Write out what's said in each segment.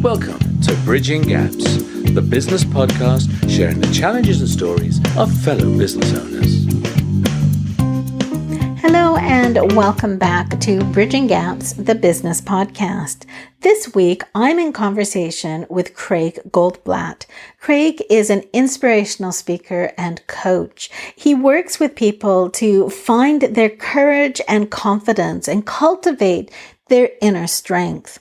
Welcome to Bridging Gaps, the business podcast sharing the challenges and stories of fellow business owners. Hello and welcome back to Bridging Gaps, the business podcast. This week, I'm in conversation with Craig Goldblatt. Craig is an inspirational speaker and coach. He works with people to find their courage and confidence and cultivate their inner strength.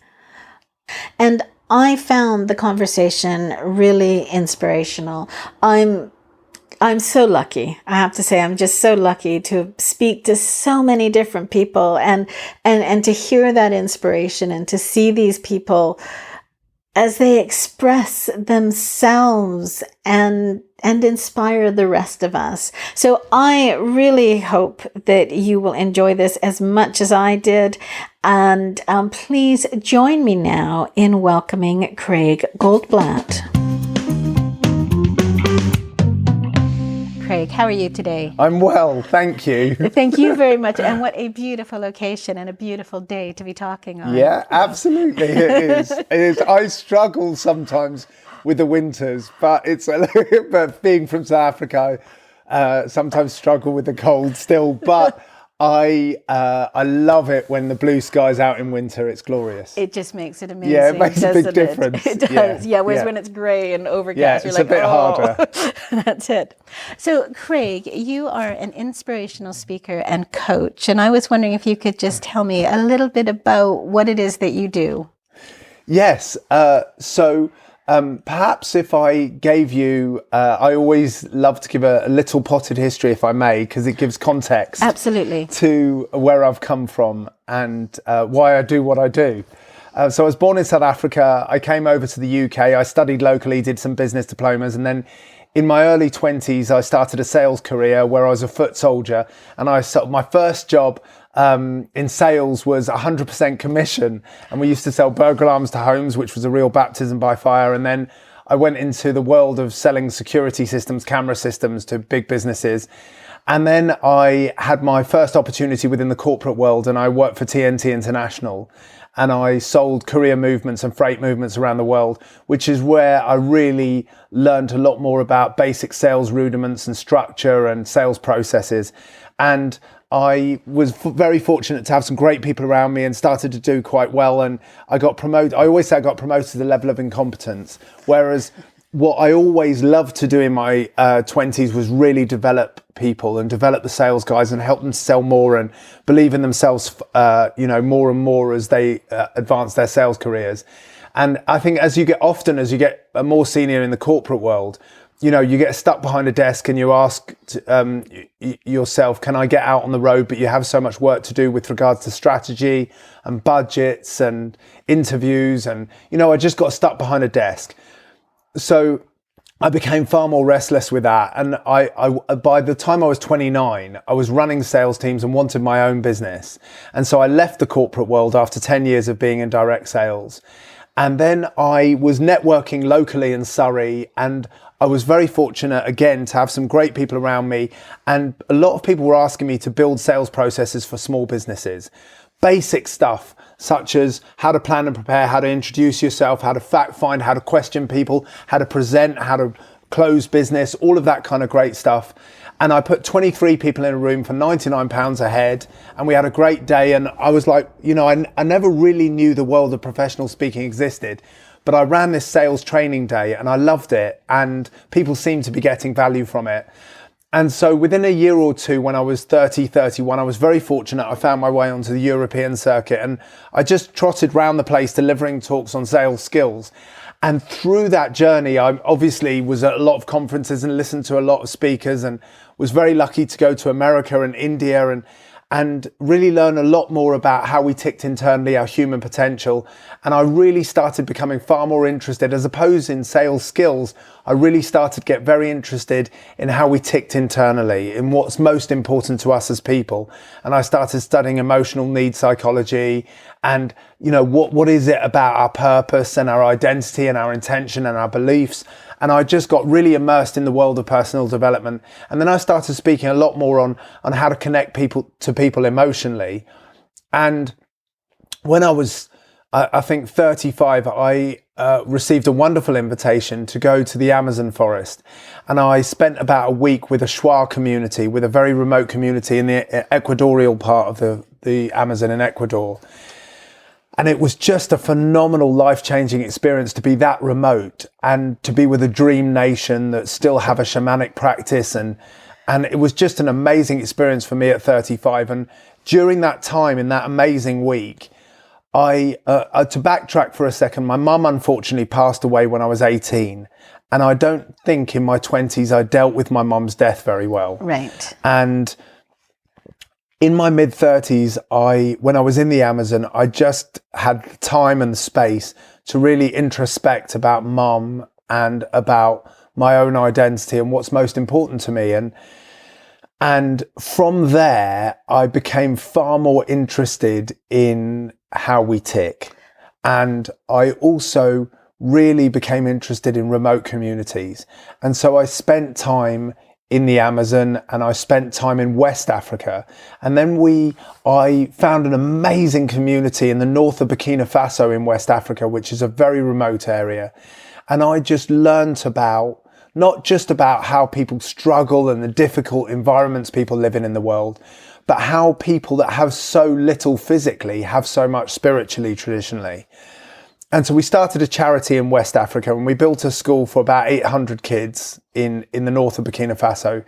And I found the conversation really inspirational. I'm so lucky. I have to say, I'm just so lucky to speak to so many different people and to hear that inspiration and to see these people as they express themselves and inspire the rest of us. So I really hope that you will enjoy this as much as I did. And please join me now in welcoming Craig Goldblatt. Craig, how are you today? I'm well, thank you. Thank you very much. And what a beautiful location and a beautiful day to be talking on. Yeah, absolutely it is. It is. I struggle sometimes with the winters, but but being from South Africa, sometimes struggle with the cold still. But I love it when the blue sky's out in winter. It's glorious. It just makes it amazing. Yeah, it makes a big difference. It does. Yeah, whereas when it's grey and overcast, it's you're like, a bit harder. That's it. So, Craig, you are an inspirational speaker and coach, and I was wondering if you could just tell me a little bit about what it is that you do. Yes. Perhaps if I gave you, I always love to give a little potted history, if I may, because it gives context. Absolutely. To where I've come from and why I do what I do. So I was born in South Africa. I came over to the UK. I studied locally, did some business diplomas, and then in my early 20s, I started a sales career where I was a foot soldier, and my first job in sales was 100% commission, and we used to sell burglar alarms to homes, which was a real baptism by fire. And then I went into the world of selling security systems, camera systems to big businesses. And then I had my first opportunity within the corporate world, and I worked for TNT International, and I sold courier movements and freight movements around the world, which is where I really learned a lot more about basic sales rudiments and structure and sales processes. And I was very fortunate to have some great people around me and started to do quite well. And I got promoted. I always say I got promoted to the level of incompetence. Whereas what I always loved to do in my 20s was really develop people and develop the sales guys and help them sell more and believe in themselves, more and more as they advance their sales careers. And I think as you get more senior in the corporate world, you get stuck behind a desk and you ask yourself, can I get out on the road? But you have so much work to do with regards to strategy and budgets and interviews. And, I just got stuck behind a desk. So I became far more restless with that. And I by the time I was 29, I was running sales teams and wanted my own business. And so I left the corporate world after 10 years of being in direct sales. And then I was networking locally in Surrey, and I was very fortunate again to have some great people around me. And a lot of people were asking me to build sales processes for small businesses. Basic stuff such as how to plan and prepare, how to introduce yourself, how to fact find, how to question people, how to present, how to close business, all of that kind of great stuff. And I put 23 people in a room for £99 a head, and we had a great day. And I was like, I never really knew the world of professional speaking existed, but I ran this sales training day and I loved it, and people seemed to be getting value from it. And so within a year or two, when I was 31, I was very fortunate. I found my way onto the European circuit, and I just trotted around the place delivering talks on sales skills. And through that journey, I obviously was at a lot of conferences and listened to a lot of speakers, and was very lucky to go to America and India and really learn a lot more about how we ticked internally, our human potential. And I really started becoming far more interested, as opposed in sales skills, I really started to get very interested in how we ticked internally, in what's most important to us as people. And I started studying emotional needs psychology and, what is it about our purpose and our identity and our intention and our beliefs. And I just got really immersed in the world of personal development. And then I started speaking a lot more on how to connect people to people emotionally. And when I was, I think 35, I received a wonderful invitation to go to the Amazon forest. And I spent about a week with a Shuar community, with a very remote community in the equatorial part of the Amazon in Ecuador. And it was just a phenomenal, life-changing experience to be that remote and to be with a dream nation that still have a shamanic practice. And it was just an amazing experience for me at 35. And during that time, in that amazing week, to backtrack for a second, my mum unfortunately passed away when I was 18. And I don't think in my 20s I dealt with my mum's death very well. Right. And in my mid-30s, when I was in the Amazon, I just had time and space to really introspect about mum and about my own identity and what's most important to me. And from there, I became far more interested in how we tick. And I also really became interested in remote communities. And so I spent time in the Amazon and I spent time in West Africa. And then I found an amazing community in the north of Burkina Faso in West Africa, which is a very remote area. And I just learned about, not just about how people struggle and the difficult environments people live in the world, but how people that have so little physically have so much spiritually, traditionally. And so we started a charity in West Africa and we built a school for about 800 kids in the north of Burkina Faso.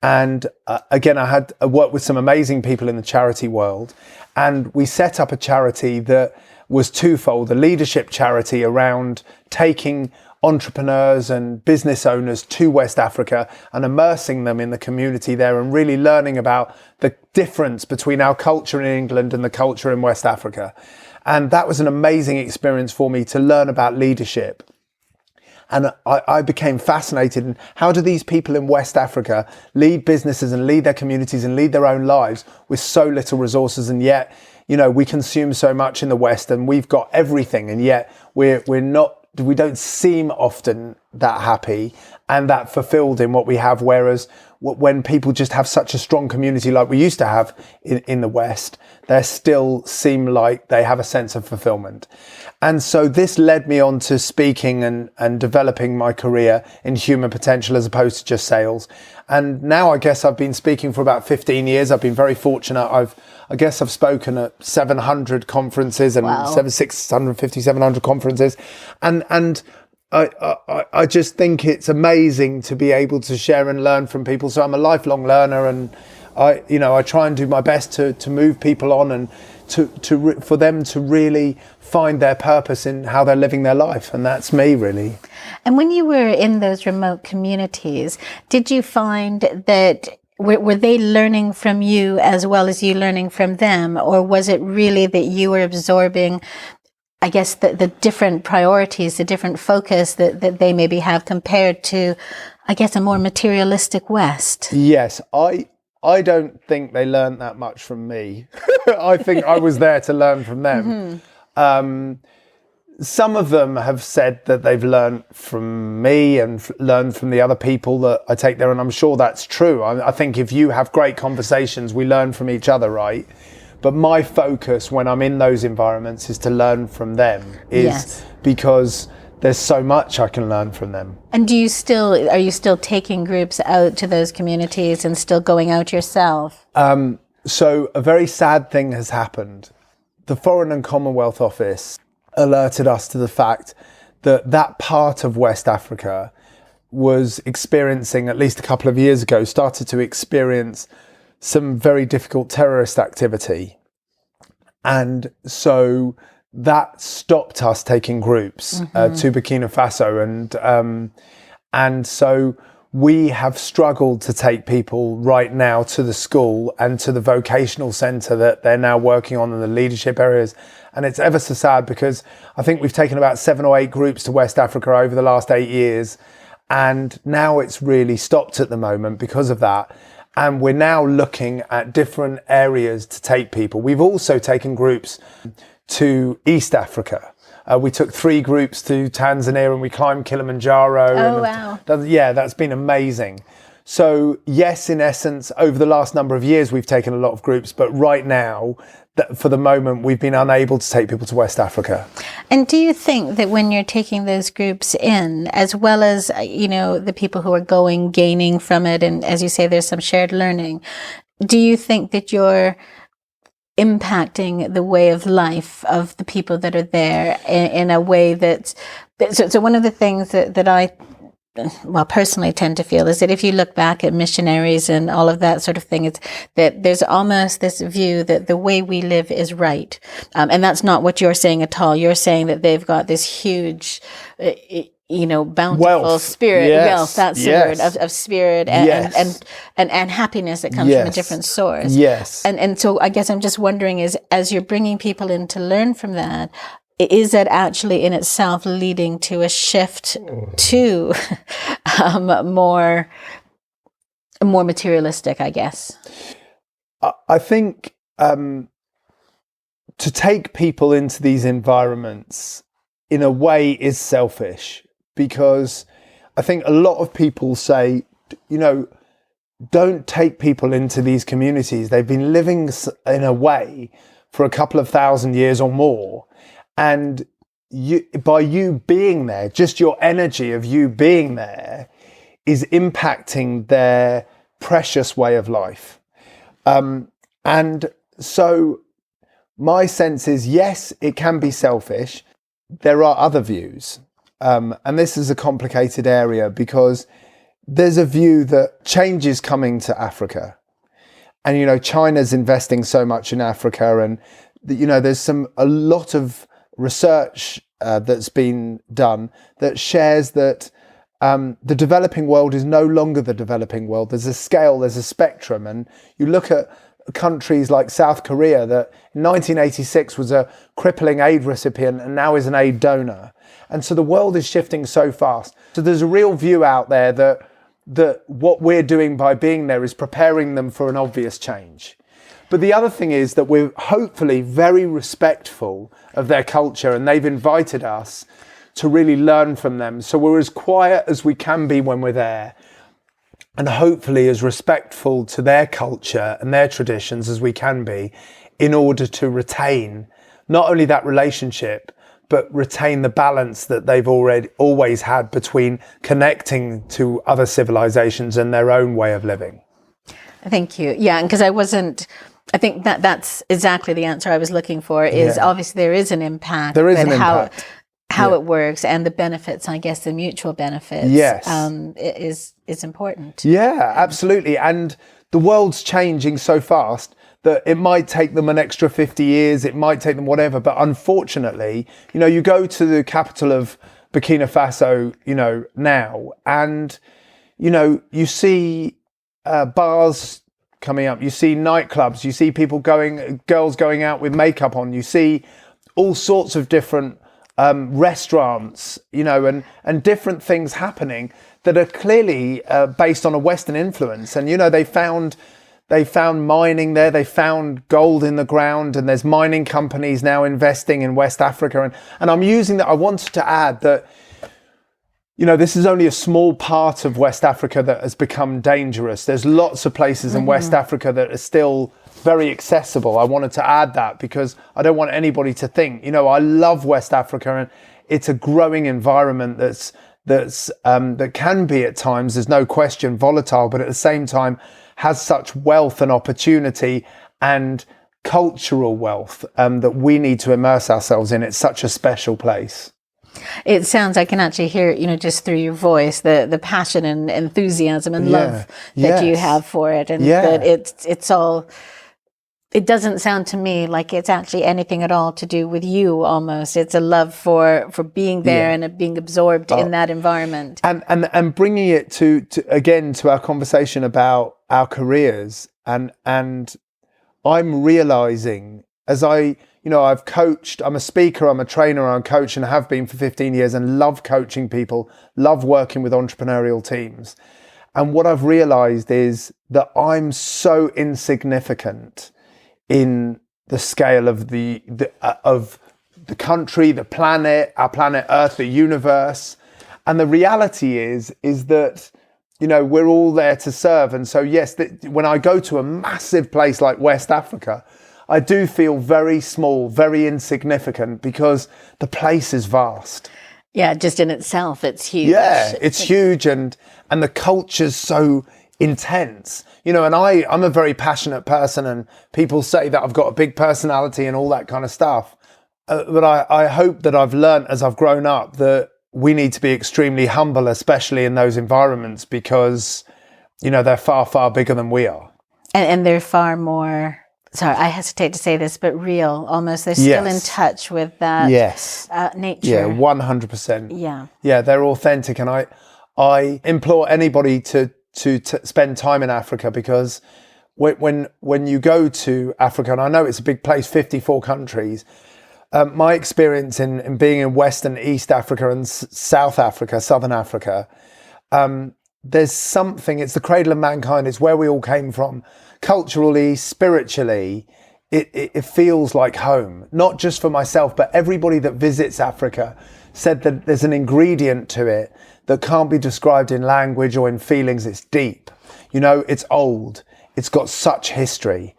And again, I had worked with some amazing people in the charity world. And we set up a charity that was twofold, a leadership charity around taking entrepreneurs and business owners to West Africa and immersing them in the community there and really learning about the difference between our culture in England and the culture in West Africa. And that was an amazing experience for me to learn about leadership. And I became fascinated in how do these people in West Africa lead businesses and lead their communities and lead their own lives with so little resources. And yet, we consume so much in the West and we've got everything. And yet we don't seem often that happy and that fulfilled in what we have. Whereas when people just have such a strong community like we used to have in the West, they still seem like they have a sense of fulfillment. And so this led me on to speaking and developing my career in human potential as opposed to just sales. And now I guess I've been speaking for about 15 years. I've been very fortunate. I guess I've spoken at 700 conferences and Wow. 650, 700 conferences. And I just think it's amazing to be able to share and learn from people. So I'm a lifelong learner and I try and do my best to move people on and for them to really find their purpose in how they're living their life. And that's me, really. And when you were in those remote communities, did you find that were they learning from you as well as you learning from them? Or was it really that you were absorbing, I guess, the different priorities, the different focus that they maybe have compared to, I guess, a more materialistic West? Yes, I don't think they learned that much from me. I think I was there to learn from them. Mm-hmm. Some of them have said that they've learned from me and learned from the other people that I take there, and I'm sure that's true. I think if you have great conversations, we learn from each other, right? But my focus when I'm in those environments is to learn from them, because there's so much I can learn from them. And are you still taking groups out to those communities and still going out yourself? So a very sad thing has happened. The Foreign and Commonwealth Office alerted us to the fact that part of West Africa was experiencing, at least a couple of years ago, started to experience some very difficult terrorist activity. And so that stopped us taking groups to Burkina Faso. And so we have struggled to take people right now to the school and to the vocational centre that they're now working on in the leadership areas. And it's ever so sad because I think we've taken about 7 or 8 groups to West Africa over the last 8 years. And now it's really stopped at the moment because of that. And we're now looking at different areas to take people. We've also taken groups to East Africa. We took 3 groups to Tanzania and we climbed Kilimanjaro. Oh, wow. That's been amazing. So yes, in essence, over the last number of years, we've taken a lot of groups, but right now, for the moment, we've been unable to take people to West Africa. And do you think that when you're taking those groups in, as well as, the people who are gaining from it, and as you say, there's some shared learning, do you think that you're impacting the way of life of the people that are there in a way so one of the things that I personally tend to feel is that if you look back at missionaries and all of that sort of thing, it's that there's almost this view that the way we live is right. And that's not what you're saying at all. You're saying that they've got this huge, bountiful wealth. spirit, Yes. wealth, that's the word, of spirit and happiness that comes from a different source. Yes. And so I guess I'm just wondering as you're bringing people in to learn from that, is that actually in itself leading to a shift to more materialistic, I guess? I think to take people into these environments in a way is selfish, because I think a lot of people say, don't take people into these communities. They've been living in a way for a couple of thousand years or more. And by you being there, just your energy of you being there is impacting their precious way of life. And so my sense is, yes, it can be selfish. There are other views. And this is a complicated area, because there's a view that change is coming to Africa. And, China's investing so much in Africa, and, there's a lot of research that's been done that shares that the developing world is no longer the developing world. There's a scale, there's a spectrum. And you look at countries like South Korea that in 1986 was a crippling aid recipient and now is an aid donor. And so the world is shifting so fast. So there's a real view out there that what we're doing by being there is preparing them for an obvious change. But the other thing is that we're hopefully very respectful of their culture, and they've invited us to really learn from them. So we're as quiet as we can be when we're there, and hopefully as respectful to their culture and their traditions as we can be, in order to retain not only that relationship, but retain the balance that they've always had between connecting to other civilizations and their own way of living. Thank you. Yeah, and because I think that's exactly the answer I was looking for, is obviously there is an impact. There is an impact. How it works and the benefits, I guess the mutual benefits, is important. Yeah, absolutely. And the world's changing so fast that it might take them an extra 50 years, it might take them whatever. But unfortunately, you go to the capital of Burkina Faso, now, and, you see bars coming up, you see nightclubs, you see girls going out with makeup on, you see all sorts of different restaurants, and different things happening that are clearly based on a Western influence. And, they found mining there, they found gold in the ground, and there's mining companies now investing in West Africa. And I'm using that, I wanted to add that, this is only a small part of West Africa that has become dangerous. There's lots of places in West Africa that are still very accessible. I wanted to add that because I don't want anybody to think, I love West Africa, and it's a growing environment that can be at times, there's no question, volatile, but at the same time has such wealth and opportunity and cultural wealth that we need to immerse ourselves in. It's such a special place. It sounds, I can actually hear, just through your voice, the passion and enthusiasm and love that you have for it. And that it's all, it doesn't sound to me like it's actually anything at all to do with you almost. It's a love for being there and being absorbed in that environment. And bringing it to again, to our conversation about our careers. And I'm realizing as I've coached, I'm a speaker, I'm a trainer, I'm a coach, and have been for 15 years, and love coaching people, love working with entrepreneurial teams. And what I've realized is that I'm so insignificant in the scale of the country, the planet, our planet Earth, the universe. And the reality is that, we're all there to serve. And so, yes, when I go to a massive place like West Africa, I do feel very small, very insignificant, because the place is vast. Yeah, just in itself, it's huge. Yeah, it's huge, and the culture's so intense. You know, and I'm a very passionate person, and people say that I've got a big personality and all that kind of stuff. But I hope that I've learned as I've grown up that we need to be extremely humble, especially in those environments, because, you know, they're far, far bigger than we are. And they're far more, sorry, I hesitate to say this, but real, almost. They're still in touch with that nature. Yeah, 100%. Yeah. Yeah, they're authentic. And I implore anybody to spend time in Africa, because when you go to Africa, and I know it's a big place, 54 countries, my experience in being in West and East Africa and South Africa, Southern Africa, there's something, it's the cradle of mankind, it's where we all came from. Culturally, spiritually, it feels like home, not just for myself, but everybody that visits Africa said that there's an ingredient to it that can't be described in language or in feelings. It's deep, you know, it's old, it's got such history,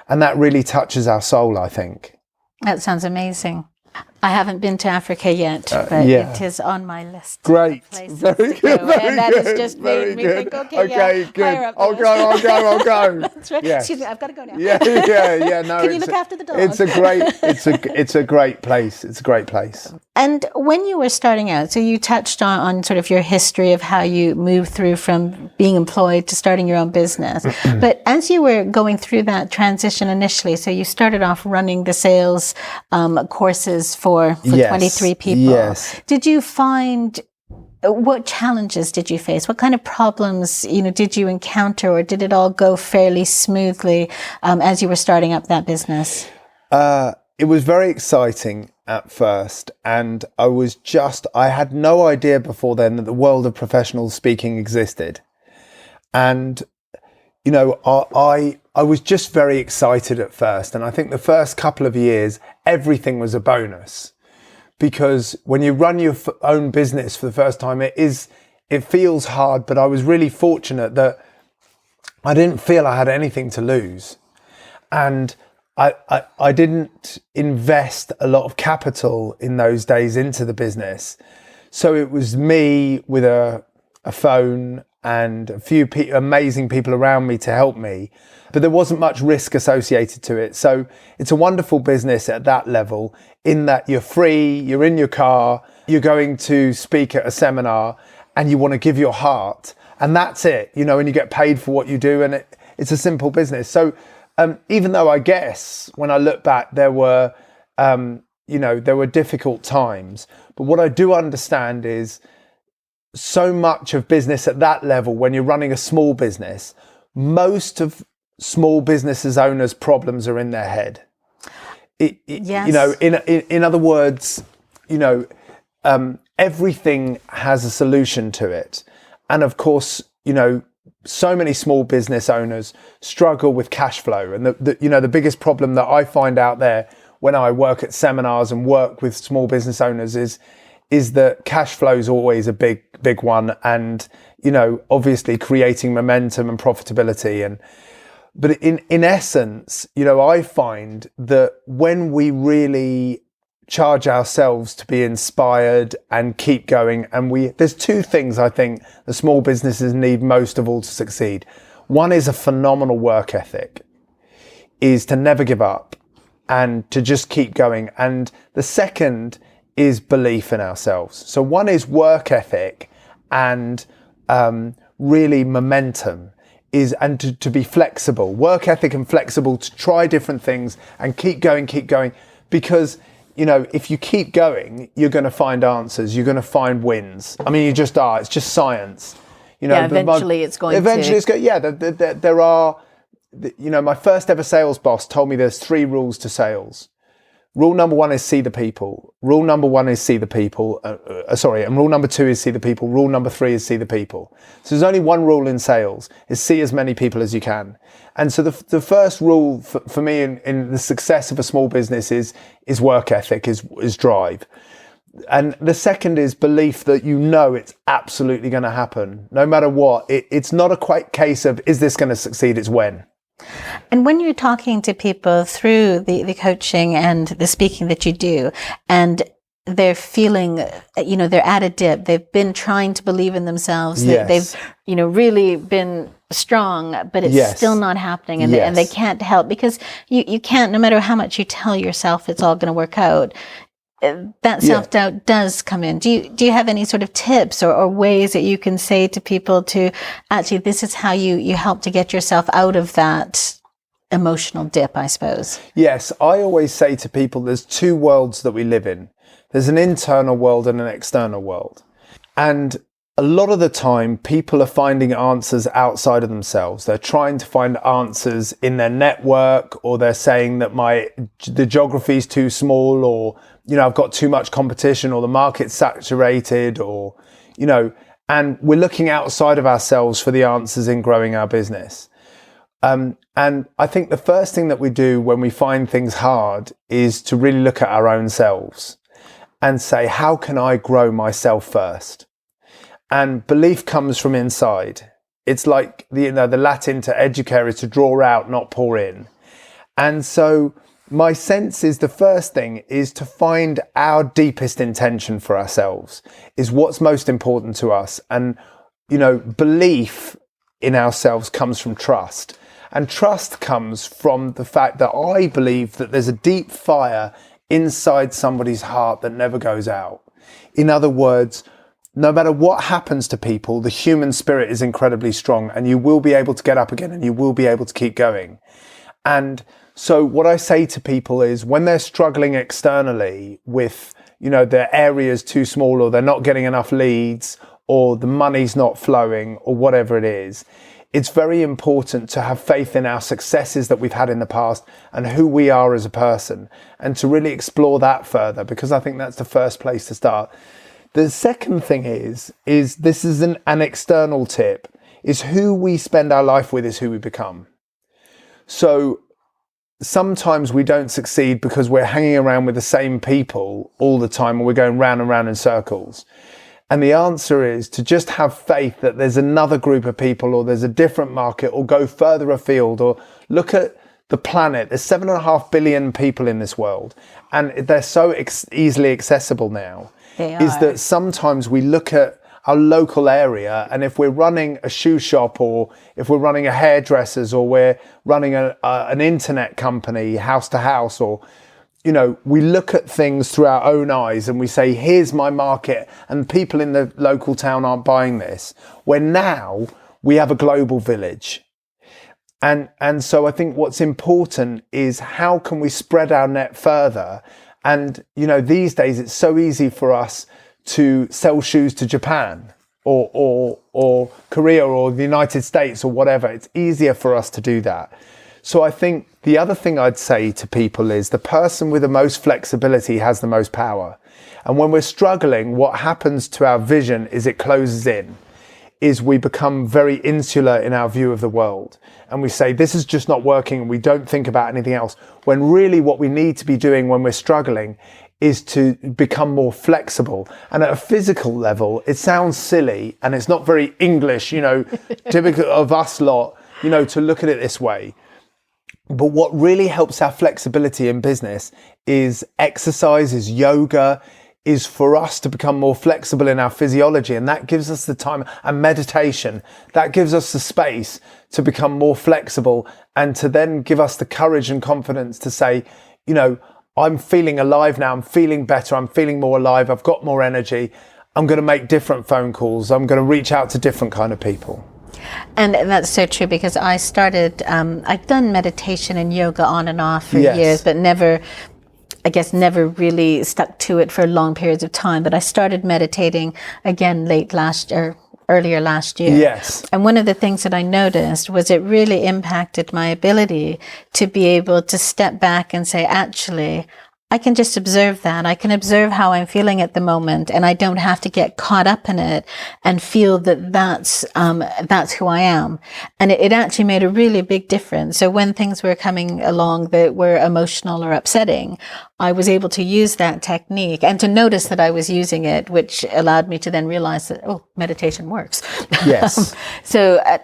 and that really touches our soul, I think. That sounds amazing. I haven't been to Africa yet, but it is on my list. Great. Very good. And that has just made me think, okay, good. I'll go. That's right. Yeah. Excuse me, I've got to go now. Yeah. No. Can you look after the dog? It's a great place. It's a great place. And when you were starting out, so you touched on sort of your history of how you moved through from being employed to starting your own business. But as you were going through that transition initially, so you started off running the sales courses for 23 people. Yes. Did you find, what challenges did you face? What kind of problems, did you encounter, or did it all go fairly smoothly as you were starting up that business? It was very exciting at first, and I had no idea before then that the world of professional speaking existed. And, I was just very excited at first. And I think the first couple of years, everything was a bonus, because when you run your own business for the first time, it feels hard, but I was really fortunate that I didn't feel I had anything to lose. And I didn't invest a lot of capital in those days into the business. So it was me with a phone and a few amazing people around me to help me, but there wasn't much risk associated to it. So it's a wonderful business at that level, in that you're free, you're in your car, you're going to speak at a seminar, and you want to give your heart, and that's it, and you get paid for what you do, and it's a simple business. So even though I guess when I look back, there were difficult times, but what I do understand is so much of business at that level, when you're running a small business, most of small businesses owners' problems are in their head. Yes. In other words, everything has a solution to it. And of course, so many small business owners struggle with cash flow. And the biggest problem that I find out there when I work at seminars and work with small business owners is that cash flow is always a big one. And, obviously creating momentum and profitability. But in essence, I find that when we really charge ourselves to be inspired and keep going, and there's two things I think the small businesses need most of all to succeed. One is a phenomenal work ethic, is to never give up and to just keep going. And the second is belief in ourselves. So one is work ethic and really momentum, and to be flexible, work ethic and flexible, to try different things and keep going, because if you keep going, you're going to find answers, you're going to find wins. I mean, you just are. It's just science. Eventually it's going to. There are, my first ever sales boss told me there's 3 rules to sales. Rule number 1 is see the people. Rule number 1 is see the people. And rule number 2 is see the people. Rule number 3 is see the people. So there's only one rule in sales, is see as many people as you can. And so the first rule for me in the success of a small business is work ethic, is drive. And the second is belief that it's absolutely going to happen. No matter what, it's not a quite case of is this going to succeed, it's when. And when you're talking to people through the coaching and the speaking that you do, and they're feeling, they're at a dip, they've been trying to believe in themselves, they've, really been strong, but it's still not happening, and they can't help, because you can't, no matter how much you tell yourself it's all going to work out, that self-doubt does come in. Do you have any sort of tips or ways that you can say to people to actually, this is how you help to get yourself out of that emotional dip, I suppose? Yes, I always say to people, there's two worlds that we live in. There's an internal world and an external world. And a lot of the time, people are finding answers outside of themselves. They're trying to find answers in their network, or they're saying that the geography is too small, or, I've got too much competition, or the market's saturated, or, and we're looking outside of ourselves for the answers in growing our business. And I think the first thing that we do when we find things hard is to really look at our own selves and say, how can I grow myself first? And belief comes from inside. It's like the Latin to educare is to draw out, not pour in. And so my sense is the first thing is to find our deepest intention for ourselves, is what's most important to us. And, belief in ourselves comes from trust. And trust comes from the fact that I believe that there's a deep fire inside somebody's heart that never goes out. In other words, no matter what happens to people, the human spirit is incredibly strong, and you will be able to get up again, and you will be able to keep going. And so what I say to people is, when they're struggling externally with, their area's too small, or they're not getting enough leads, or the money's not flowing, or whatever it is, it's very important to have faith in our successes that we've had in the past and who we are as a person, and to really explore that further, because I think that's the first place to start. The second thing is this is an external tip, is who we spend our life with is who we become. So sometimes we don't succeed because we're hanging around with the same people all the time, or we're going round and round in circles. And the answer is to just have faith that there's another group of people, or there's a different market, or go further afield, or look at the planet. There's 7.5 billion people in this world, and they're so easily accessible now. Is that sometimes we look at our local area, and if we're running a shoe shop, or if we're running a hairdresser's, or we're running an internet company house to house, or we look at things through our own eyes and we say, here's my market, and people in the local town aren't buying this, when now we have a global village. And so I think what's important is, how can we spread our net further? And, these days it's so easy for us to sell shoes to Japan or Korea or the United States or whatever. It's easier for us to do that. So I think the other thing I'd say to people is, the person with the most flexibility has the most power. And when we're struggling, what happens to our vision is it closes in, is we become very insular in our view of the world. And we say, this is just not working, and we don't think about anything else. When really what we need to be doing when we're struggling is to become more flexible. And at a physical level, it sounds silly, and it's not very English, typical of us lot, to look at it this way. But what really helps our flexibility in business is exercise, is yoga, is for us to become more flexible in our physiology. And that gives us the time, and meditation, that gives us the space to become more flexible, and to then give us the courage and confidence to say, I'm feeling alive now, I'm feeling better, I'm feeling more alive, I've got more energy, I'm going to make different phone calls, I'm going to reach out to different kind of people. And that's so true, because I started, I've done meditation and yoga on and off for years, but never really stuck to it for long periods of time. But I started meditating again earlier last year. Yes. And one of the things that I noticed was it really impacted my ability to be able to step back and say, actually, I can just observe that. I can observe how I'm feeling at the moment, and I don't have to get caught up in it and feel that that's who I am. And it actually made a really big difference. So when things were coming along that were emotional or upsetting, I was able to use that technique and to notice that I was using it, which allowed me to then realize that, oh, meditation works. Yes.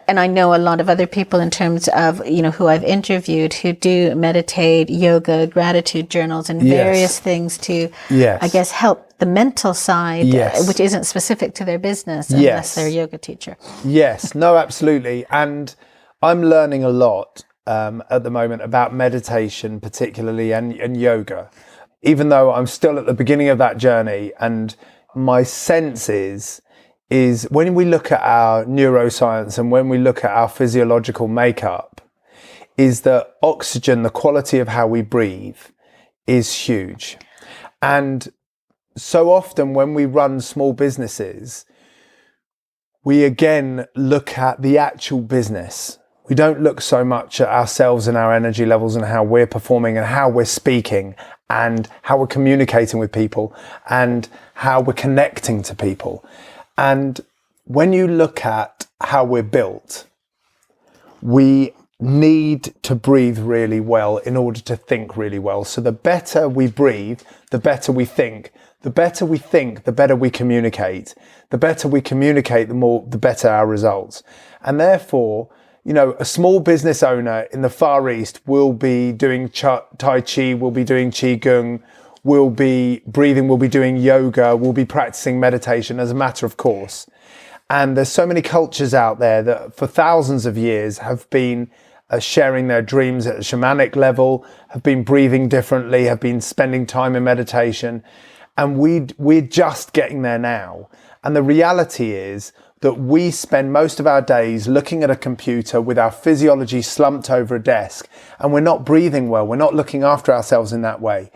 And I know a lot of other people in terms of, who I've interviewed who do meditate, yoga, gratitude journals, and various things to, I guess, help the mental side, which isn't specific to their business unless they're a yoga teacher. Yes, no, absolutely. And I'm learning a lot at the moment about meditation, particularly, and yoga, even though I'm still at the beginning of that journey. And my sense is when we look at our neuroscience and when we look at our physiological makeup, is that oxygen, the quality of how we breathe, is huge. And so often when we run small businesses, we again look at the actual business. We don't look so much at ourselves and our energy levels and how we're performing and how we're speaking and how we're communicating with people and how we're connecting to people. And when you look at how we're built, we need to breathe really well in order to think really well. So the better we breathe, the better we think. The better we think, the better we communicate. The better we communicate, the better our results. And therefore, a small business owner in the Far East will be doing Tai Chi, will be doing Qigong, will be breathing, will be doing yoga, will be practicing meditation as a matter of course. And there's so many cultures out there that for thousands of years have been sharing their dreams at a shamanic level, have been breathing differently, have been spending time in meditation. And we're just getting there now. And the reality is that we spend most of our days looking at a computer with our physiology slumped over a desk, and we're not breathing well. We're not looking after ourselves in that way.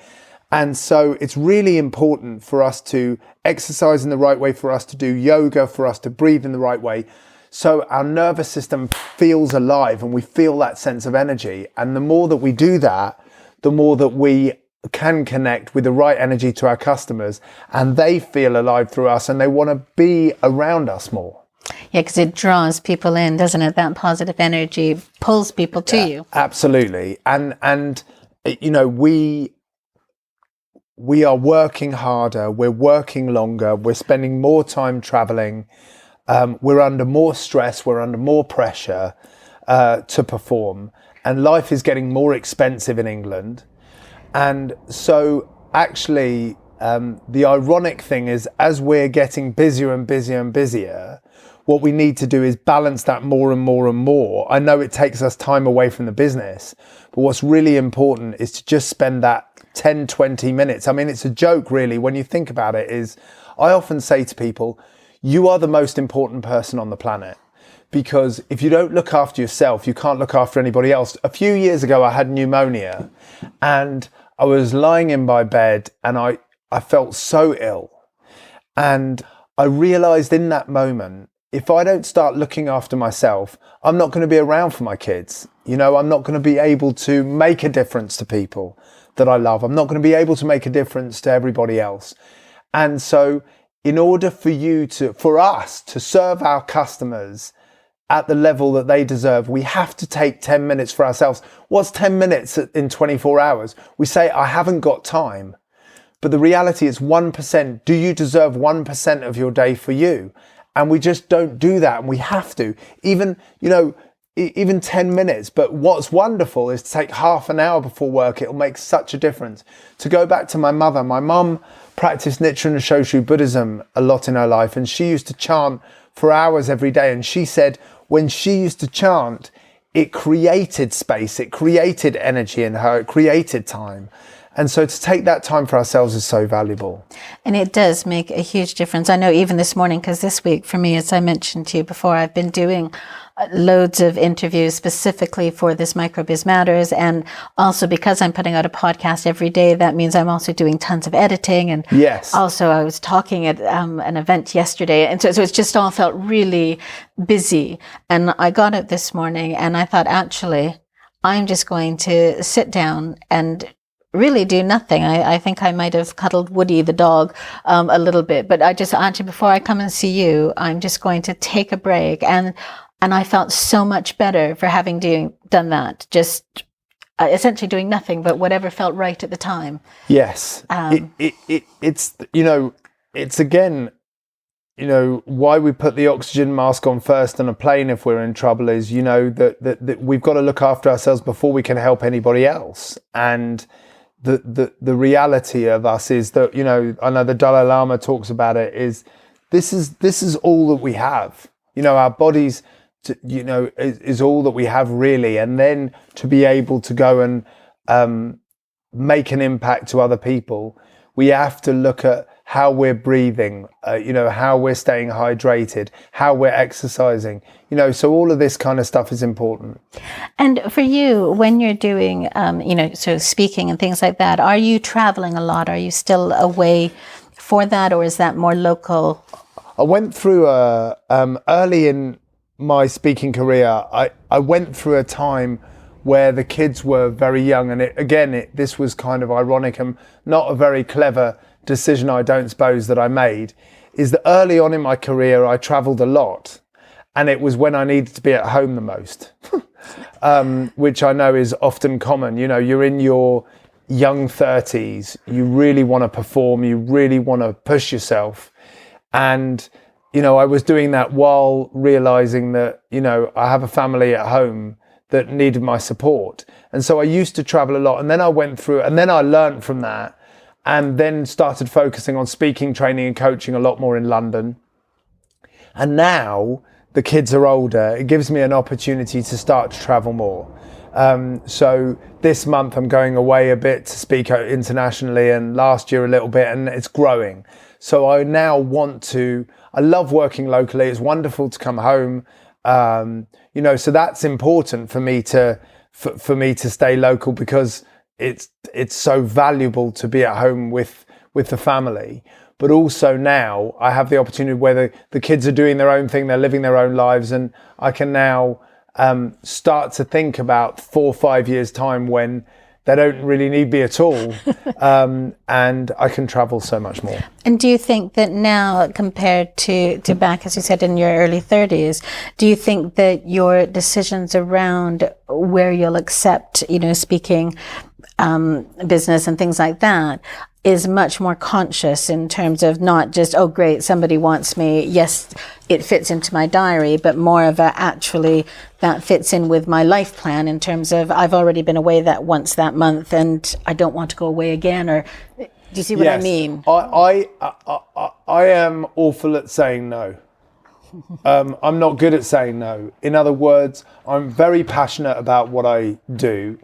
And so it's really important for us to exercise in the right way, for us to do yoga, for us to breathe in the right way, so our nervous system feels alive and we feel that sense of energy. And the more that we do that, the more that we can connect with the right energy to our customers, and they feel alive through us and they want to be around us more. Yeah, because it draws people in, doesn't it? That positive energy pulls people to you. Absolutely. And we are working harder, we're working longer, we're spending more time traveling, we're under more stress, we're under more pressure to perform, and life is getting more expensive in England. And so actually, the ironic thing is, as we're getting busier and busier and busier, what we need to do is balance that more and more and more. I know it takes us time away from the business, but what's really important is to just spend that 10, 20 minutes. I mean, it's a joke really when you think about it. Is I often say to people, you are the most important person on the planet. Because if you don't look after yourself, you can't look after anybody else. A few years ago, I had pneumonia and I was lying in my bed and I felt so ill. And I realized in that moment, if I don't start looking after myself, I'm not going to be around for my kids. I'm not going to be able to make a difference to people that I love. I'm not going to be able to make a difference to everybody else. And so in order for us to serve our customers at the level that they deserve, we have to take 10 minutes for ourselves. What's 10 minutes in 24 hours? We say, I haven't got time. But the reality is 1%. Do you deserve 1% of your day for you? And we just don't do that. And we have to, even 10 minutes. But what's wonderful is to take half an hour before work. It'll make such a difference. To go back to my mother, my mum practiced Nichiren Shoshu Buddhism a lot in her life. And she used to chant for hours every day. And she said, when she used to chant, it created space, it created energy in her, it created time. And so to take that time for ourselves is so valuable. And it does make a huge difference. I know even this morning, because this week for me, as I mentioned to you before, I've been doing loads of interviews specifically for this Microbiz Matters. And also because I'm putting out a podcast every day, that means I'm also doing tons of editing. And yes. Also I was talking at an event yesterday. And so it's just all felt really busy. And I got up this morning and I thought, actually, I'm just going to sit down and really do nothing. I think I might have cuddled Woody the dog a little bit, but I just actually, before I come and see you, I'm just going to take a break. And I felt so much better for having done that. Just essentially doing nothing but whatever felt right at the time. Yes. It's, you know, it's again, you know, why we put the oxygen mask on first on a plane if we're in trouble is, you know, that we've got to look after ourselves before we can help anybody else. And the reality of us is that, you know, I know the Dalai Lama talks about it, is this is all that we have. You know, our bodies, you know, is all that we have really. And then to be able to go and make an impact to other people, we have to look at how we're breathing, you know, how we're staying hydrated, how we're exercising, you know, so all of this kind of stuff is important. And for you, when you're doing, you know, so speaking and things like that, are you traveling a lot? Are you still away for that, or is that more local? I went through early in my speaking career, I went through a time where the kids were very young, and this was kind of ironic and not a very clever decision, I don't suppose, that I made, is that early on in my career I travelled a lot, and it was when I needed to be at home the most, which I know is often common. You know, you're in your young 30s, you really want to perform, you really want to push yourself, and you know, I was doing that while realising that, you know, I have a family at home that needed my support. And so I used to travel a lot, and then I went through, and then I learned from that, and then started focusing on speaking, training and coaching a lot more in London. And now the kids are older, it gives me an opportunity to start to travel more. So this month I'm going away a bit to speak internationally, and last year a little bit, and it's growing. So I now I love working locally. It's wonderful to come home. You know, so that's important for me to stay local, because it's so valuable to be at home with the family. But also now I have the opportunity where the kids are doing their own thing, they're living their own lives, and I can now start to think about 4 or 5 years time when they don't really need me at all, and I can travel so much more. And do you think that now, compared to back, as you said, in your early 30s, do you think that your decisions around where you'll accept, you know, speaking business and things like that is much more conscious in terms of not just, oh great, somebody wants me, yes, it fits into my diary, but more of a actually that fits in with my life plan in terms of I've already been away that once that month and I don't want to go away again? Or do you see what I mean? I am awful at saying no. I'm not good at saying no. In other words, I'm very passionate about what I do.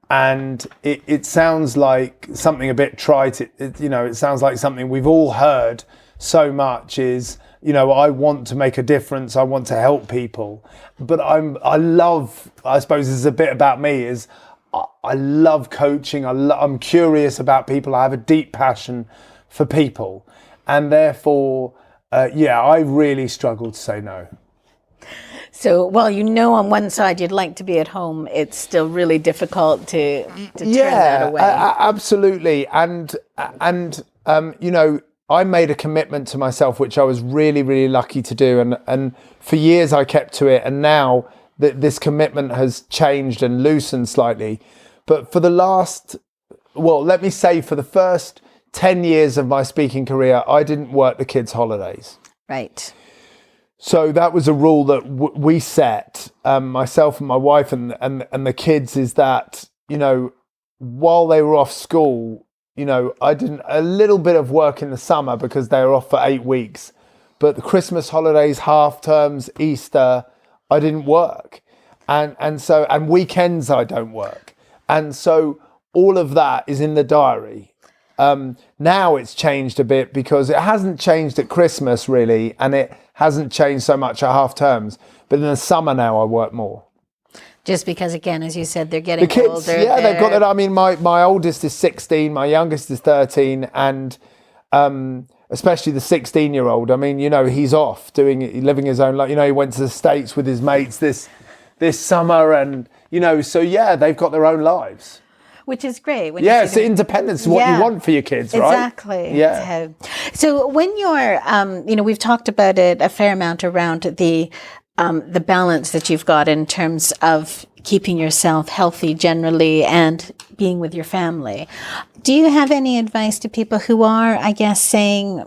And it sounds like something a bit trite. You know, it sounds like something we've all heard so much is, you know, I want to make a difference. I want to help people. But I suppose this is a bit about me, is I love coaching. I'm curious about people. I have a deep passion for people. And therefore, I really struggle to say no. So, while you know on one side you'd like to be at home, it's still really difficult to turn that away. Absolutely. And you know, I made a commitment to myself, which I was really, really lucky to do. And for years I kept to it. And now this commitment has changed and loosened slightly. But for the let me say for the first 10 years of my speaking career, I didn't work the kids' holidays. Right. So that was a rule that we set, myself and my wife and the kids, is that, you know, while they were off school, you know, I did a little bit of work in the summer because they were off for 8 weeks. But the Christmas holidays, half terms, Easter, I didn't work. And weekends I don't work. And so all of that is in the diary. Now it's changed a bit because it hasn't changed at Christmas really, and it hasn't changed so much at half terms. But in the summer now I work more. Just because, again, as you said, they're getting the kids, older. Yeah, they've got that. I mean, my oldest is 16, my youngest is 13, and especially the 16-year-old. I mean, you know, he's off living his own life. You know, he went to the States with his mates this summer, and you know, so yeah, they've got their own lives. Which is great. It's independence is what you want for your kids, right? Exactly. Yeah. So when you're, you know, we've talked about it a fair amount around the the balance that you've got in terms of keeping yourself healthy generally and being with your family. Do you have any advice to people who are, I guess, saying,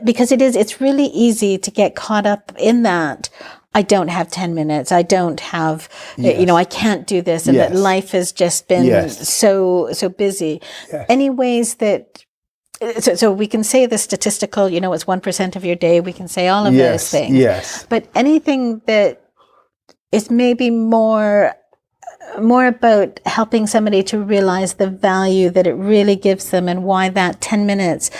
because it's really easy to get caught up in that, I don't have 10 minutes, I don't have, I can't do this, and that life has just been so busy. Yes. Any ways that, so we can say the statistical, it's 1% of your day, we can say all of those things. Yes. But anything that is maybe more about helping somebody to realize the value that it really gives them, and why that 10 minutes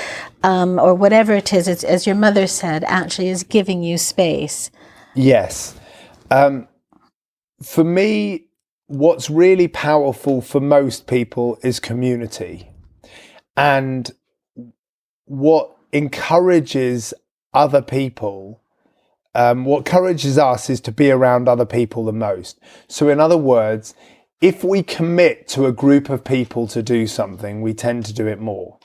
or whatever it is, as your mother said, actually is giving you space. Yes. For me, what's really powerful for most people is community. And what encourages other people, what encourages us is to be around other people the most. So in other words, if we commit to a group of people to do something, we tend to do it more.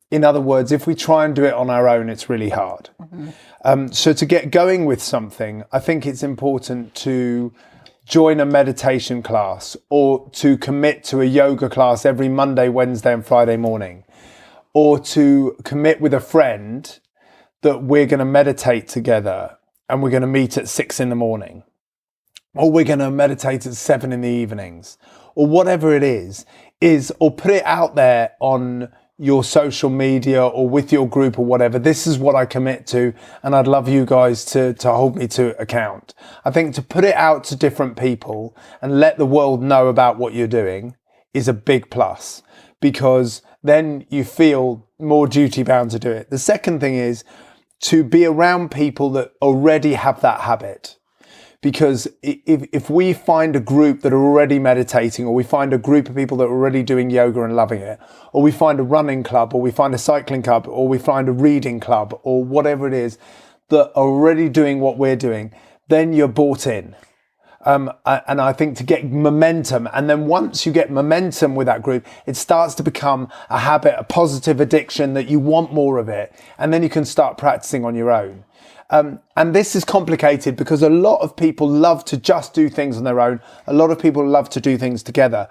In other words, if we try and do it on our own, it's really hard. Mm-hmm. So to get going with something, I think it's important to join a meditation class, or to commit to a yoga class every Monday, Wednesday and Friday morning, or to commit with a friend that we're going to meditate together and we're going to meet at 6 a.m, or we're going to meditate at 7 p.m, or whatever it is, or put it out there on your social media or with your group or whatever. This is what I commit to, and I'd love you guys to hold me to account. I think to put it out to different people and let the world know about what you're doing is a big plus, because then you feel more duty bound to do it. The second thing is to be around people that already have that habit. Because if we find a group that are already meditating, or we find a group of people that are already doing yoga and loving it, or we find a running club, or we find a cycling club, or we find a reading club, or whatever it is, that are already doing what we're doing, then you're bought in. And I think to get momentum, and then once you get momentum with that group, it starts to become a habit, a positive addiction, that you want more of it. And then you can start practicing on your own. And this is complicated because a lot of people love to just do things on their own. A lot of people love to do things together.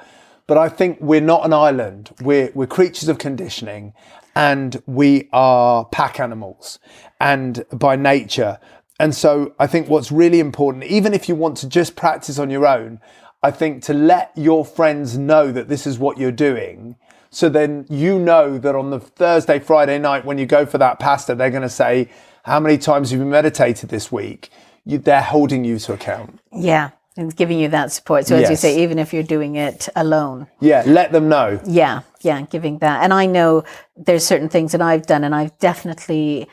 But I think we're not an island. We're creatures of conditioning, and we are pack animals, and by nature. And so I think what's really important, even if you want to just practice on your own, I think to let your friends know that this is what you're doing. So then you know that on the Thursday, Friday night, when you go for that pasta, they're going to say, how many times have you meditated this week? They're holding you to account. Yeah, and giving you that support. So as you say, even if you're doing it alone. Yeah, let them know. Yeah, giving that. And I know there's certain things that I've done, and I've definitely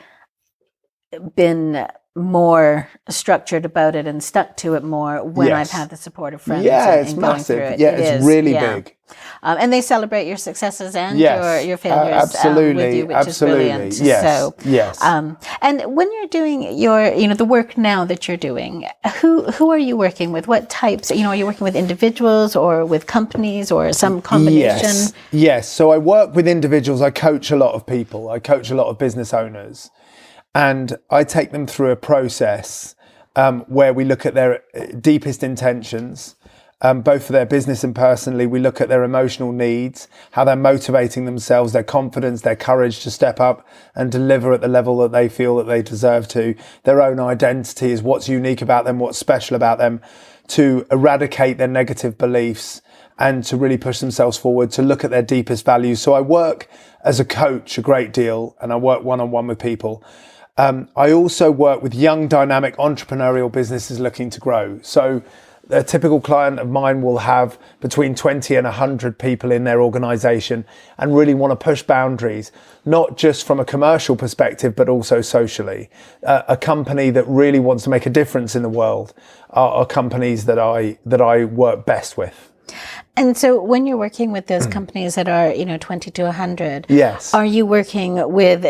been more structured about it and stuck to it more when I've had the support of friends. Yeah, it's massive. Yeah, it's really big. And they celebrate your successes and your failures with you, which is brilliant. Yes. And when you're doing your, the work now that you're doing, who are you working with? What types? Are you working with individuals or with companies or some combination? Yes. So I work with individuals. I coach a lot of people. I coach a lot of business owners. And I take them through a process where we look at their deepest intentions, both for their business and personally. We look at their emotional needs, how they're motivating themselves, their confidence, their courage to step up and deliver at the level that they feel that they deserve to. Their own identity is what's unique about them, what's special about them, to eradicate their negative beliefs and to really push themselves forward, to look at their deepest values. So I work as a coach a great deal, and I work one-on-one with people. I also work with young, dynamic, entrepreneurial businesses looking to grow. So a typical client of mine will have between 20 and 100 people in their organization and really want to push boundaries, not just from a commercial perspective, but also socially. A company that really wants to make a difference in the world are companies that I work best with. And so when you're working with those companies that are, 20 to 100, yes, are you working with,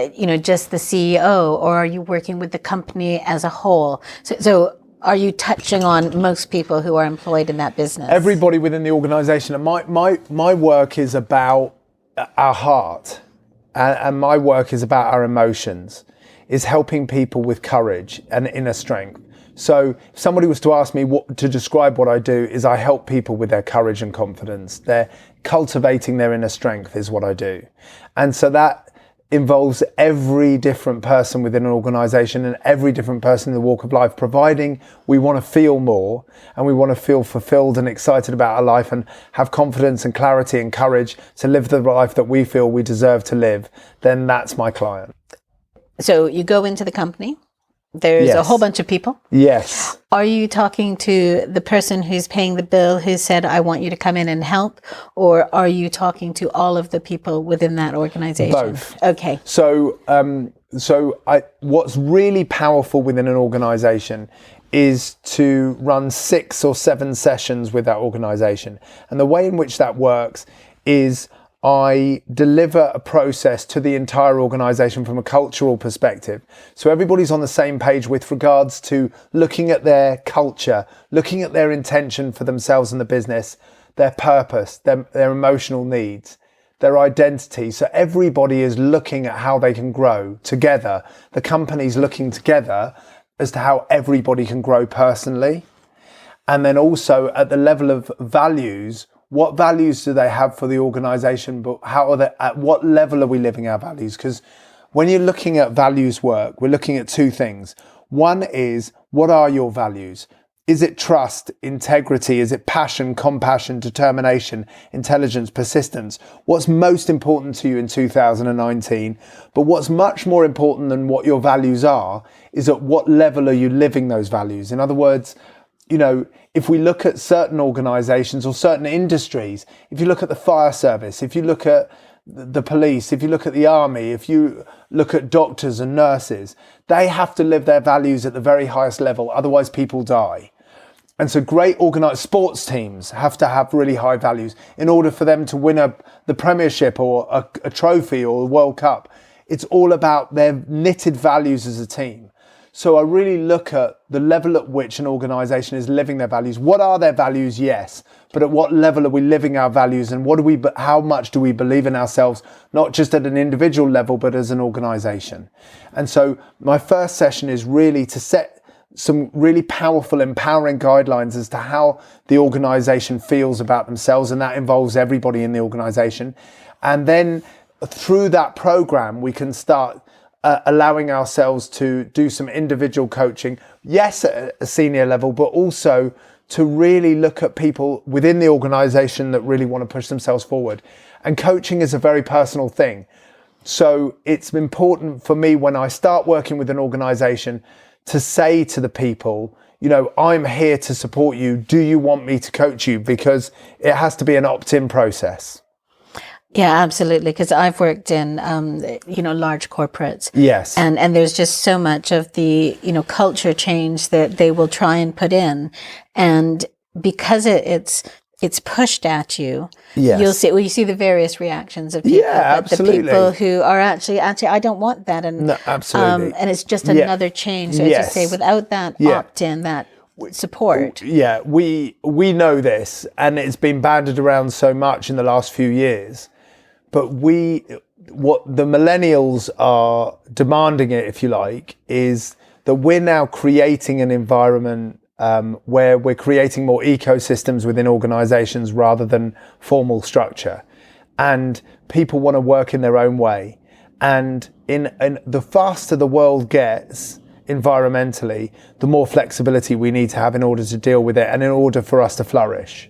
just the CEO, or are you working with the company as a whole? So are you touching on most people who are employed in that business? Everybody within the organization. And my work is about our heart, and my work is about our emotions, is helping people with courage and inner strength. So if somebody was to ask me to describe what I do, is I help people with their courage and confidence. They're cultivating their inner strength is what I do. And so that involves every different person within an organization and every different person in the walk of life, providing we want to feel more and we want to feel fulfilled and excited about our life and have confidence and clarity and courage to live the life that we feel we deserve to live, then that's my client. So you go into the company. There's a whole bunch of people. Yes. Are you talking to the person who's paying the bill who said, I want you to come in and help? Or are you talking to all of the people within that organization? Both. Okay. So, what's really powerful within an organization is to run 6 or 7 sessions with that organization. And the way in which that works is I deliver a process to the entire organization from a cultural perspective. So everybody's on the same page with regards to looking at their culture, looking at their intention for themselves and the business, their purpose, their emotional needs, their identity. So everybody is looking at how they can grow together. The company's looking together as to how everybody can grow personally. And then also at the level of values, what values do they have for the organization, but how are they, at what level are we living our values? Because when you're looking at values work, we're looking at 2 things. One is, what are your values? Is it trust, integrity? Is it passion, compassion, determination, intelligence, persistence? What's most important to you in 2019? But what's much more important than what your values are is at what level are you living those values? In other words, if we look at certain organizations or certain industries, if you look at the fire service, if you look at the police, if you look at the army, if you look at doctors and nurses, they have to live their values at the very highest level. Otherwise people die. And so great organized sports teams have to have really high values in order for them to win the Premiership or a trophy or the World Cup. It's all about their knitted values as a team. So I really look at the level at which an organization is living their values. What are their values? Yes. But at what level are we living our values, and how much do we believe in ourselves, not just at an individual level, but as an organization? And so my first session is really to set some really powerful, empowering guidelines as to how the organization feels about themselves. And that involves everybody in the organization. And then through that program, we can start allowing ourselves to do some individual coaching, yes, at a senior level, but also to really look at people within the organization that really want to push themselves forward. And coaching is a very personal thing. So it's important for me when I start working with an organization to say to the people, I'm here to support you. Do you want me to coach you? Because it has to be an opt-in process. Yeah, absolutely. Because I've worked in, large corporates. Yes. And there's just so much of the, culture change that they will try and put in. And because it's pushed at you, yes, you see the various reactions of people. Yeah, absolutely. The people who are actually, I don't want that. And, no, absolutely. And it's just another change. So yes. as you say, without that opt-in, that support. Yeah, we know this, and it's been banded around so much in the last few years. But what the millennials are demanding, if you like, is that we're now creating an environment where we're creating more ecosystems within organizations rather than formal structure. And people want to work in their own way. And in the faster the world gets environmentally, the more flexibility we need to have in order to deal with it and in order for us to flourish.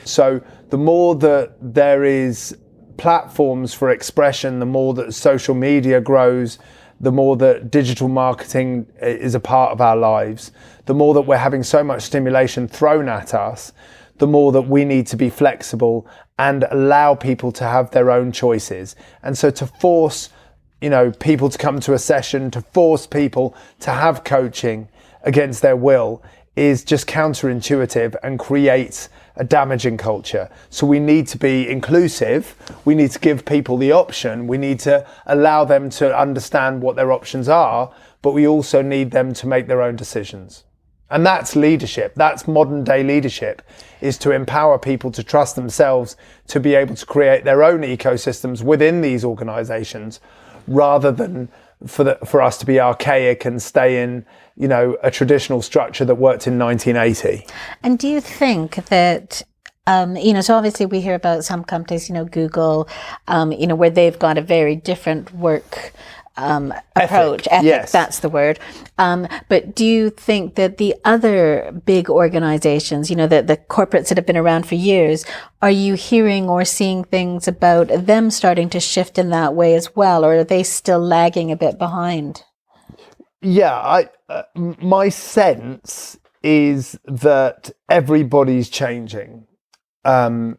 So the more that there is platforms for expression, the more that social media grows, the more that digital marketing is a part of our lives, the more that we're having so much stimulation thrown at us, the more that we need to be flexible and allow people to have their own choices. And so to force, people to come to a session, to force people to have coaching against their will is just counterintuitive and creates a damaging culture. So we need to be inclusive. We need to give people the option. We need to allow them to understand what their options are, but we also need them to make their own decisions. And that's leadership. That's modern day leadership, is to empower people to trust themselves, to be able to create their own ecosystems within these organizations, rather than for us to be archaic and stay in, a traditional structure that worked in 1980. And do you think that, so obviously we hear about some companies, Google, where they've got a very different work approach, ethic, yes. That's the word. But do you think that the other big organizations, the corporates that have been around for years, are you hearing or seeing things about them starting to shift in that way as well? Or are they still lagging a bit behind? Yeah, my sense is that everybody's changing. And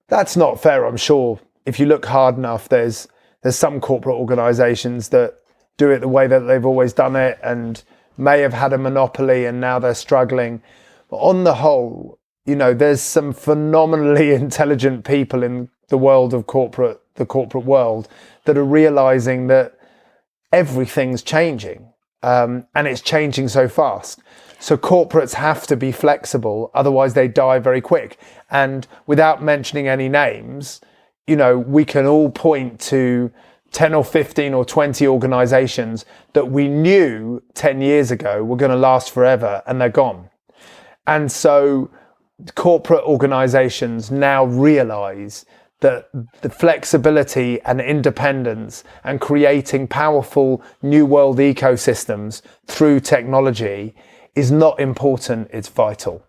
that's not fair, I'm sure. If you look hard enough, there's some corporate organizations that do it the way that they've always done it and may have had a monopoly and now they're struggling. But on the whole, there's some phenomenally intelligent people in the world of the corporate world that are realizing that everything's changing, and it's changing so fast. So corporates have to be flexible, otherwise they die very quick. And without mentioning any names, we can all point to 10 or 15 or 20 organizations that we knew 10 years ago were going to last forever, and they're gone. And so corporate organizations now realize that the flexibility and independence and creating powerful new world ecosystems through technology is not important, it's vital.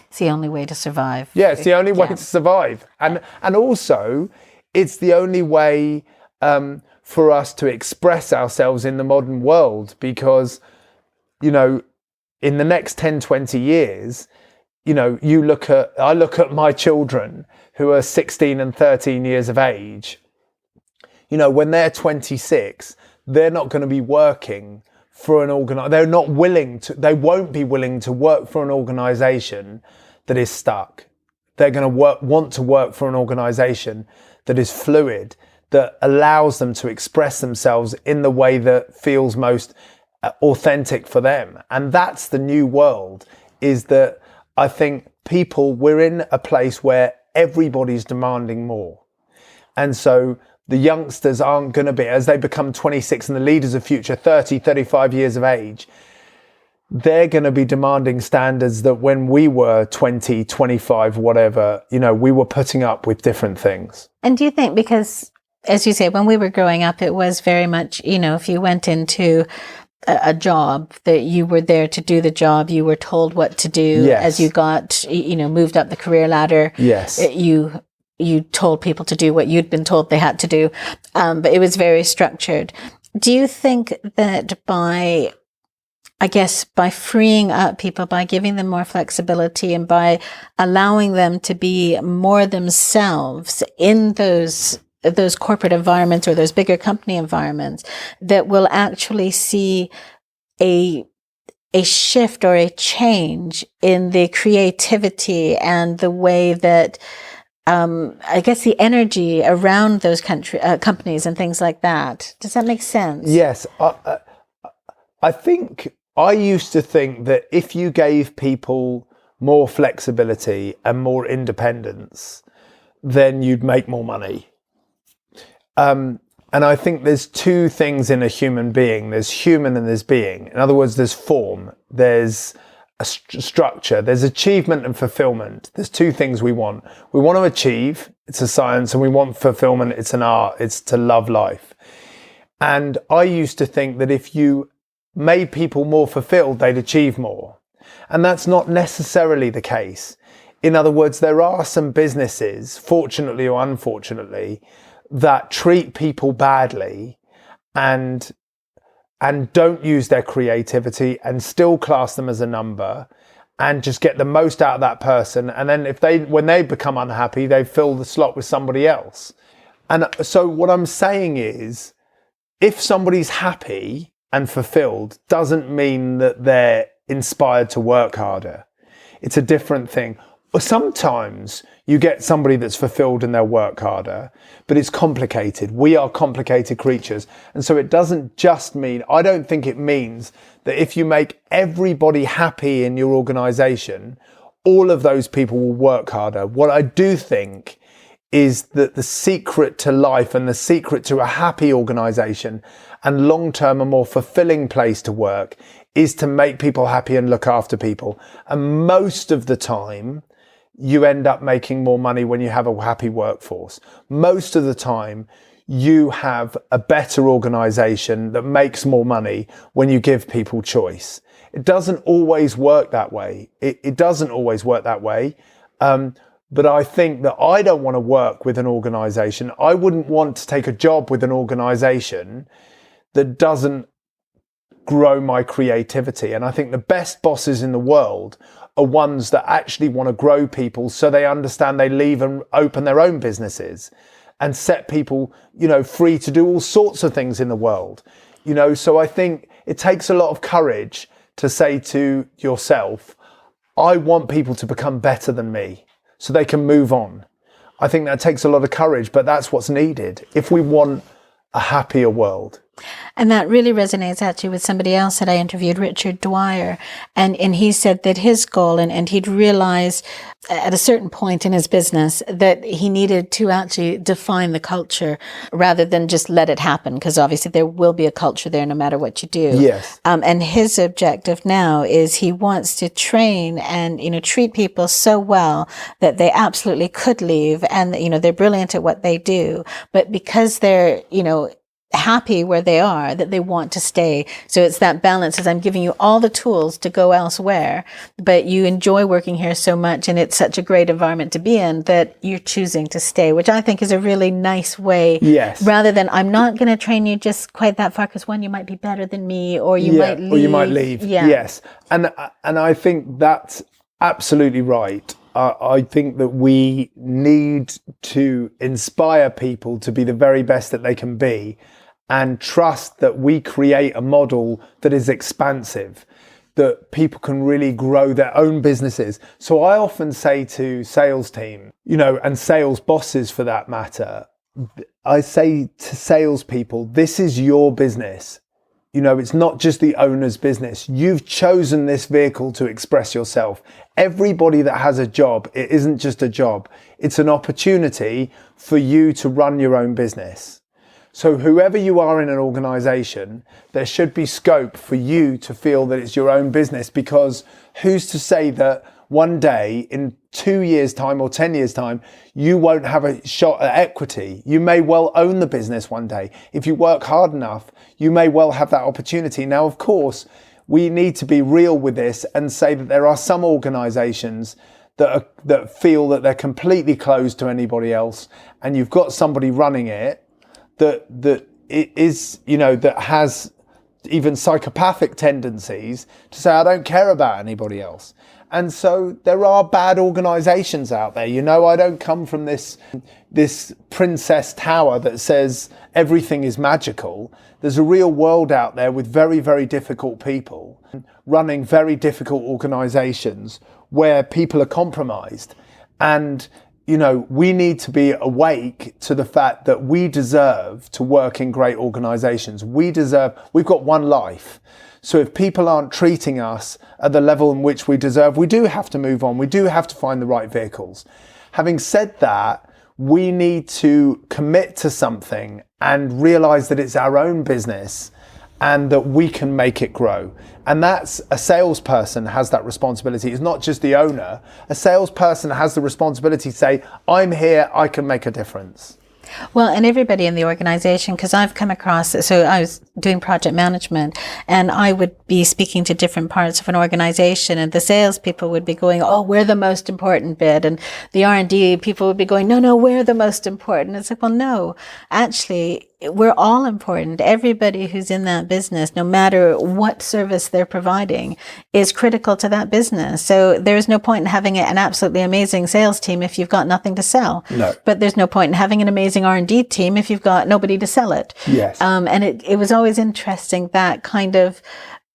It's the only way to survive. Yeah, it's the only way to survive. And also, it's the only way for us to express ourselves in the modern world, because, in the next 10, 20 years, I look at my children who are 16 and 13 years of age. When they're 26, they're not going to be working for an they won't be willing to work for an organization that is stuck. They're going to want to work for an organization that is fluid, that allows them to express themselves in the way that feels most authentic for them. And that's the new world, is that I think we're in a place where everybody's demanding more. And so the youngsters aren't going to be, as they become 26 and the leaders of future 30, 35 years of age, they're going to be demanding standards that when we were 20, 25, whatever, we were putting up with different things. And do you think, because as you say, when we were growing up, it was very much, if you went into a job, that you were there to do the job, you were told what to do. Yes. As you got, moved up the career ladder. Yes. You told people to do what you'd been told they had to do. But it was very structured. Do you think that by freeing up people, by giving them more flexibility and by allowing them to be more themselves in those corporate environments or those bigger company environments, that we'll actually see a shift or a change in the creativity and the way that the energy around those companies and things like that. Does that make sense? Yes. I think I used to think that if you gave people more flexibility and more independence, then you'd make more money. And I think there's two things in a human being. There's human and there's being. In other words, there's form, there's a structure, there's achievement and fulfillment. There's two things we want. We want to achieve, it's a science, and we want fulfillment, it's an art, it's to love life. And I used to think that if you made people more fulfilled, they'd achieve more. And that's not necessarily the case. In other words, there are some businesses, fortunately or unfortunately, that treat people badly and don't use their creativity and still class them as a number and just get the most out of that person. And then when they become unhappy, they fill the slot with somebody else. And so what I'm saying is, if somebody's happy and fulfilled, doesn't mean that they're inspired to work harder. It's a different thing. Sometimes you get somebody that's fulfilled and they'll work harder, but it's complicated. We are complicated creatures. And so it doesn't just mean, I don't think it means that if you make everybody happy in your organization, all of those people will work harder. What I do think is that the secret to life and the secret to a happy organization and long-term a more fulfilling place to work is to make people happy and look after people. And most of the time, you end up making more money when you have a happy workforce. Most of the time, you have a better organization that makes more money when you give people choice. It doesn't always work that way. It doesn't always work that way. But I think that I don't want to work with an organization. I wouldn't want to take a job with an organization that doesn't grow my creativity. And I think the best bosses in the world are ones that actually want to grow people so they understand they leave and open their own businesses and set people, free to do all sorts of things in the world. So I think it takes a lot of courage to say to yourself, I want people to become better than me so they can move on. I think that takes a lot of courage, but that's what's needed if we want a happier world. And that really resonates actually with somebody else that I interviewed, Richard Dwyer. And he said that his goal, and he'd realized at a certain point in his business that he needed to actually define the culture rather than just let it happen, because obviously there will be a culture there no matter what you do. Yes. And his objective now is he wants to train and, treat people so well that they absolutely could leave and, they're brilliant at what they do. But because they're, happy where they are, that they want to stay. So it's that balance, as I'm giving you all the tools to go elsewhere, but you enjoy working here so much and it's such a great environment to be in that you're choosing to stay, which I think is a really nice way. Yes. Rather than I'm not going to train you just quite that far because one, you might be better than me, or you might leave. Or you might leave. Yeah. Yes. And I think that's absolutely right. I think that we need to inspire people to be the very best that they can be and trust that we create a model that is expansive, that people can really grow their own businesses. So I often say to sales team, and sales bosses for that matter, I say to salespeople, this is your business. It's not just the owner's business. You've chosen this vehicle to express yourself. Everybody that has a job, it isn't just a job. It's an opportunity for you to run your own business. So whoever you are in an organization, there should be scope for you to feel that it's your own business, because who's to say that one day in 2 years' time or 10 years' time, you won't have a shot at equity. You may well own the business one day. If you work hard enough, you may well have that opportunity. Now, of course, we need to be real with this and say that there are some organizations that feel that they're completely closed to anybody else, and you've got somebody running it that it is, that has even psychopathic tendencies to say, I don't care about anybody else. And so there are bad organizations out there. I don't come from this princess tower that says everything is magical. There's a real world out there with very, very difficult people running very difficult organizations where people are compromised. And we need to be awake to the fact that we deserve to work in great organizations. We've got one life. So if people aren't treating us at the level in which we deserve, we do have to move on. We do have to find the right vehicles. Having said that, we need to commit to something and realize that it's our own business and that we can make it grow. And that's a salesperson has that responsibility. It's not just the owner. A salesperson has the responsibility to say, I'm here, I can make a difference. Well, and everybody in the organization, because I've come across, so I was doing project management and I would be speaking to different parts of an organization, and the salespeople would be going, oh, we're the most important bit. And the R&D people would be going, no, we're the most important. It's like, well, no, actually, we're all important. Everybody who's in that business, no matter what service they're providing, is critical to that business. So there's no point in having an absolutely amazing sales team if you've got nothing to sell. No. But there's no point in having an amazing R&D team if you've got nobody to sell it. Yes. And it was always interesting, that kind of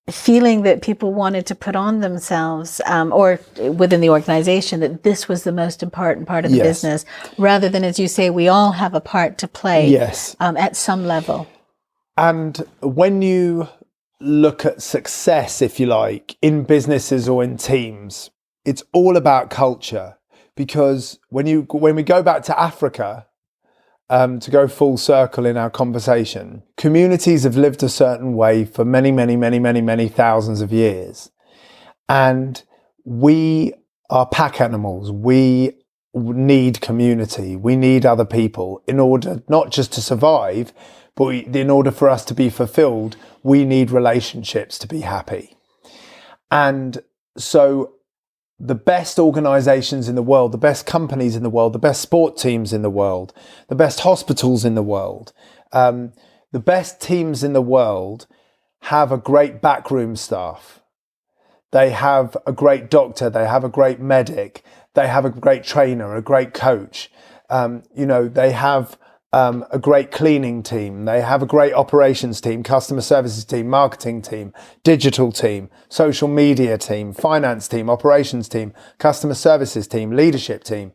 feeling that people wanted to put on themselves, or within the organization, that this was the most important part of the business, rather than, as you say, we all have a part to play at some level. And when you look at success, if you like, in businesses or in teams, it's all about culture. because when we go back to Africa, to go full circle in our conversation, communities have lived a certain way for many, many, many, many, many thousands of years. And we are pack animals. We need community. We need other people in order not just to survive, but in order for us to be fulfilled, we need relationships to be happy. And so the best organizations in the world, the best companies in the world, the best sport teams in the world, the best hospitals in the world, the best teams in the world have a great backroom staff. They have a great doctor, they have a great medic, they have a great trainer, a great coach. They have a great cleaning team. They have a great operations team, customer services team, marketing team, digital team, social media team, finance team, operations team, customer services team, leadership team,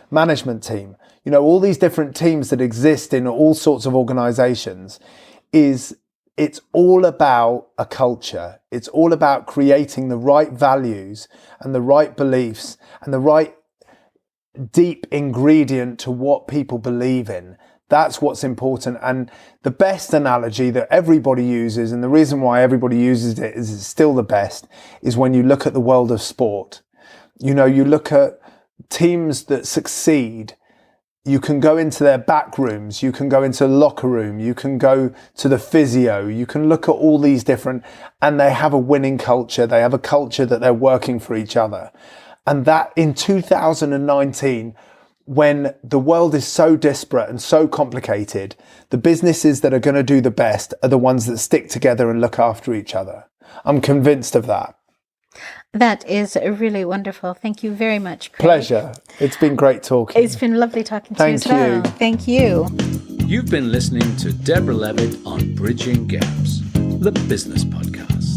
management team. All these different teams that exist in all sorts of organizations it's all about a culture. It's all about creating the right values and the right beliefs and the right deep ingredient to what people believe in. That's what's important. And the best analogy that everybody uses, and the reason why everybody uses it is it's still the best, is when you look at the world of sport. You look at teams that succeed. You can go into their back rooms, you can go into the locker room, you can go to the physio, you can look at all these different, and they have a winning culture. They have a culture that they're working for each other. And that in 2019, when the world is so disparate and so complicated, the businesses that are going to do the best are the ones that stick together and look after each other. I'm convinced of that. That is really wonderful. Thank you very much, Craig. Pleasure. It's been great talking. It's been lovely talking to you as well. Thank you. You've been listening to Debra Levitt on Bridging Gaps, the business podcast.